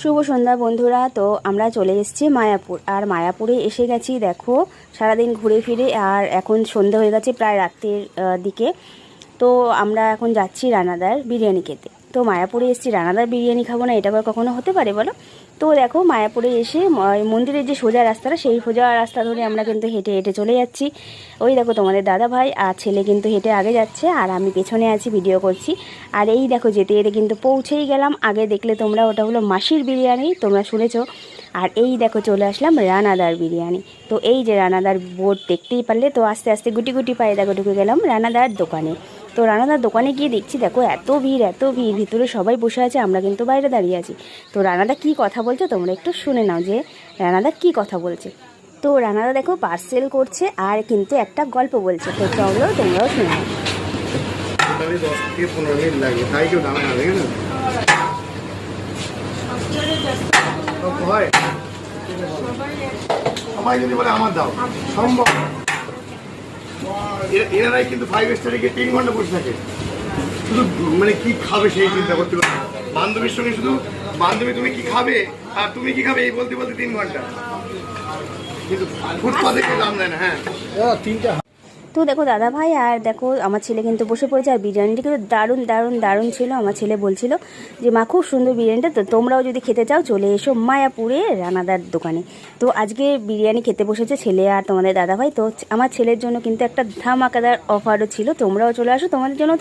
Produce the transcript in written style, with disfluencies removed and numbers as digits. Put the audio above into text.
শুভ সন্ধ্যা বন্ধুরা। তো আমরা চলে এসেছি মায়াপুর, আর মায়াপুরে এসে গেছি। দেখো সারাদিন ঘুরে ফিরে আর এখন সন্ধ্যা হয়ে গেছে, প্রায় রাত্রের দিকে। তো আমরা এখন যাচ্ছি রানাদার বিরিয়ানি খেতে। তো মায়াপুরে এসেছি, রানাদার বিরিয়ানি খাবো না, এটা কখনো হতে পারে বলো? তো দেখো মায়াপুরে এসে মন্দিরের যে সোজা রাস্তাটা, সেই সোজা রাস্তা ধরে আমরা কিন্তু হেঁটে হেঁটে চলে যাচ্ছি। ওই দেখো তোমাদের দাদা ভাই আর ছেলে কিন্তু হেঁটে আগে যাচ্ছে, আর আমি পেছনে আছি, ভিডিও করছি। আর এই দেখো যেতে যেতে কিন্তু পৌঁছেই গেলাম। আগে দেখলে তোমরা, ওটা হলো মাসির বিরিয়ানি, তোমরা শুনেছো। আর এই দেখো চলে আসলাম রানাদার বিরিয়ানি। তো এই যে রানাদার বোর্ড দেখতেই পারলে। তো আস্তে আস্তে গুটি গুটি পায়ে দেখো ঢুকে গেলাম রানাদার দোকানে। তো রানাদার দোকানে গিয়ে দেখছি, দেখো এত ভিড় এত ভিড়, ভিতরে সবাই বসে আছে, আমরা কিন্তু বাইরে দাঁড়িয়ে আছি। তো রানাদা কী কথা বলছে তোমরা একটু শুনে নাও, যে রানাদা কী কথা বলছে। তো রানাদা দেখো পার্সেল করছে আর কিন্তু একটা গল্প বলছে। তো চলো তোমরাও শুনে নাও। 10 থেকে 15 মিনিট লাগে, তাই কেউ দামে না, দেখে না সবাই যদি বলে আমার দাও, সম্ভব। এনারাই কিন্তু 5 স্টারে গিয়ে 3 ঘন্টা বসে থাকে, শুধু মানে কি খাবে সেই চিন্তা করতে পারে। বান্ধবীর সঙ্গে শুধু বান্ধবী তুমি কি খাবে আর তুমি কি খাবে এই বলতে বলতে 3 ঘন্টা, কিন্তু ফুটপাতে কেউ দাম দেয় না। হ্যাঁ, 3টা। তো দেখো দাদা ভাই আর দেখো আমার ছেলে কিন্তু বসে পড়েছে, আর বিরিয়ানিটা কিন্তু দারুণ দারুণ দারুণ ছিল। আমার ছেলে বলছিল যে মা খুব সুন্দর বিরিয়ানিটা, তো তোমরাও যদি খেতে চাও চলে এসো মায়াপুরে রানাদার দোকানে। তো আজকে বিরিয়ানি খেতে বসেছে ছেলে আর তোমাদের দাদা ভাই। তো আমার ছেলের জন্য কিন্তু একটা ধামাকাদার অফারও ছিল, তোমরাও চলে আসো, তোমাদের জন্য